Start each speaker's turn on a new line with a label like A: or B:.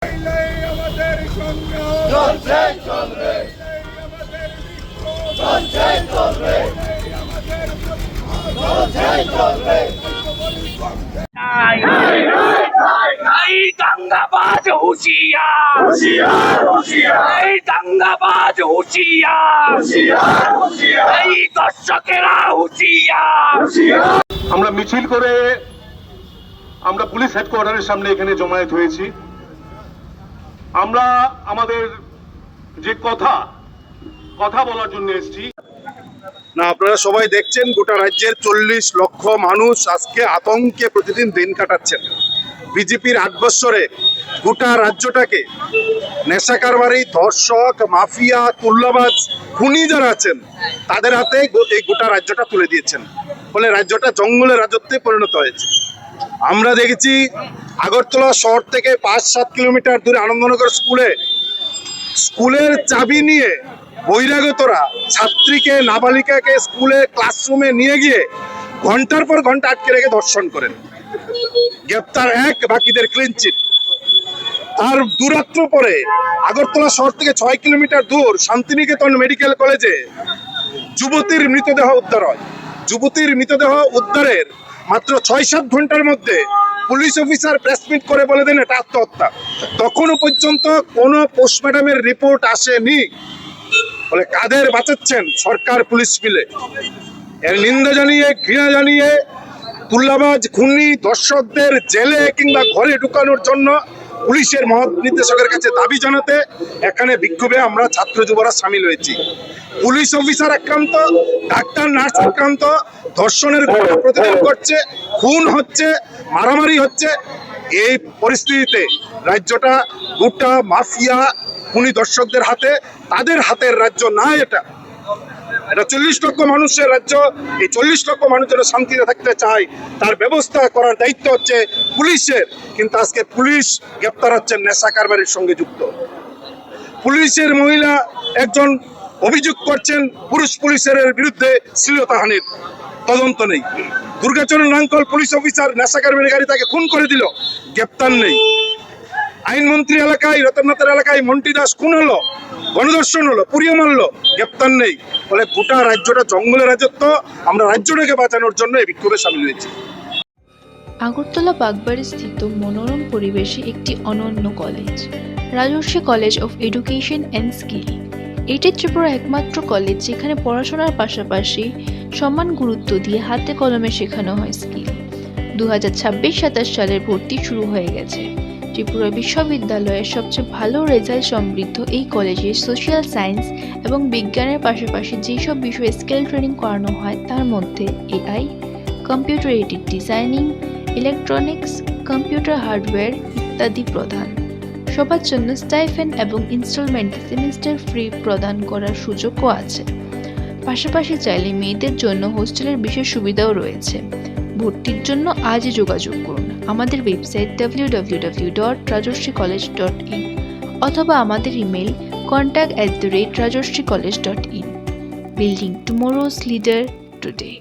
A: আমাদের সংগ্রাম চলছে চলবে, আমাদের বিক্ষোভ চলছে চলবে, আমাদের চলছে চলবে।
B: এই দাঙ্গাবাজ হুঁশিয়ার,
A: হুঁশিয়ার হুঁশিয়ার,
B: এই দাঙ্গাবাজ হুঁশিয়ার,
A: হুঁশিয়ার হুঁশিয়ার,
B: এই দর্শকেরা হুঁশিয়ার।
C: আমরা মিছিল করে আমরা পুলিশ হেডকোয়ার্টারের সামনে এখানে জমায়েত হয়েছি। আমরা আমাদের যে কথা বলার জন্য এসেছি।
D: না, আপনারা সবাই দেখছেন গোটা রাজ্যের 40 লক্ষ মানুষ আজকে আতঙ্কে প্রতিদিন দিন কাটাচ্ছেন। বিজেপির 8 বছরে গোটা রাজ্যটাকে নেশা কারবারি, ধর্ষক, মাফিয়া, তুল্লাবাজ, খুনি যারা আছেন তাদের হাতে এই গোটা রাজ্যটা তুলে দিয়েছেন। ফলে রাজ্যটা জঙ্গলের রাজত্বে পরিণত হয়েছে। আমরা দেখেছি আগরতলা শহর থেকে 5-7 কিলোমিটার দূরে আনন্দনগর স্কুলের চাবি নিয়ে বহিরাগতরা ছাত্রীকে, নাবালিকাকে স্কুলে ক্লাসরুমে নিয়ে গিয়ে ঘন্টার পর ঘন্টা আটকে রেখে ধর্ষণ করেন। গ্রেপ্তার 1, বাকিদের ক্লিন চিট। তার দুরাত্র পরে আগরতলা শহর থেকে 6 কিলোমিটার দূর শান্তিনিকেতন মেডিকেল কলেজে যুবতীর মৃতদেহ উদ্ধার হয়। যুবতীর মৃতদেহ উদ্ধারের মাত্র 6-7 ঘন্টার মধ্যে পুলিশ অফিসার প্রেস মিট করে বলে দেন এটা আত্মহত্যা। তখনও পর্যন্ত কোনো পোস্টমর্টমের রিপোর্ট আসেনি। বলে কাদের বাঁচাচ্ছেন? সরকার পুলিশ মিলে। এর নিন্দা জানিয়ে, ঘৃণা জানিয়ে তুল্লাবাজ, খুনি, দর্শকদের জেলে কিংবা ঘরে ঢুকানোর জন্য পুলিশের মহানির্দেশকের কাছে দাবি জানাতে এখানে বিক্ষোভে আমরা ছাত্র যুবরা সামিল হয়েছি। পুলিশ অফিসার আক্রান্ত, ডাক্তার নার্স আক্রান্ত, ধর্ষণের ঘটনা প্রতিদিন ঘটছে, খুন হচ্ছে, মারামারি হচ্ছে। এই পরিস্থিতিতে রাজ্যটা গোটা মাফিয়া, খুনি, দর্শকদের হাতে। তাদের হাতের রাজ্য না এটা। এটা 40 লক্ষ মানুষের রাজ্য। এই 40 লক্ষ মানুষ যেন শান্তিতে থাকতে চায় তার ব্যবস্থা করার দায়িত্ব হচ্ছে পুলিশের। কিন্তু আজকে পুলিশ গ্রেপ্তার হচ্ছেন নেশা কারবারির সঙ্গে যুক্ত। পুলিশের মহিলা একজন অভিযোগ করছেন পুরুষ পুলিশের বিরুদ্ধে শ্লীলতাহানির, তদন্ত নেই। দুর্গাচরণ নাঙ্কল পুলিশ অফিসার নেশা কারবারি গাড়ি তাকে খুন করে দিল, গ্রেপ্তার নেই। আইনমন্ত্রী এলাকায়, রতননাথের এলাকায় মন্টি দাস খুন হলো, গণধর্ষণ হলো, পুড়িয়ে মারলো, গ্রেপ্তার নেই। ফলে গোটা রাজ্যটা জঙ্গলের রাজত্ব। আমরা রাজ্যটাকে বাঁচানোর জন্য এই বিক্ষোভে সামিল হয়েছি।
E: আগরতলা বাগবাড়ি স্থিত মনোরম পরিবেশে একটি অনন্য college, Rajarshi college of education and skill. এটি ত্রিপুরার একমাত্র কলেজ যেখানে পড়াশোনার পাশাপাশি সমান গুরুত্ব দিয়ে হাতে কলমে শেখানো হয় স্কিল। 2026-27 সালের ভর্তি শুরু হয়ে গেছে। ত্রিপুরা বিশ্ববিদ্যালয়ের সবচেয়ে ভালো রেজাল্ট সমৃদ্ধ এই কলেজে সোশ্যাল সায়েন্স এবং বিজ্ঞানের পাশাপাশি যেসব বিষয়ে স্কিল ট্রেনিং করানো হয় তার মধ্যে AI, computer aided designing, electronics, computer hardware ইত্যাদি প্রধান। সবার জন্য স্টাইফেন্ড এবং ইনস্টলমেন্ট সেমিস্টার ফ্রি প্রদান করার সুযোগও আছে। পাশাপাশি চাইলে মেয়েদের জন্য হোস্টেলের বিশেষ সুবিধাও রয়েছে। ভর্তির জন্য আজই যোগাযোগ করুন আমাদের ওয়েবসাইট www.rajarshi college.in অথবা আমাদের email contact@rajarshi college.in। Building tomorrow's leader today.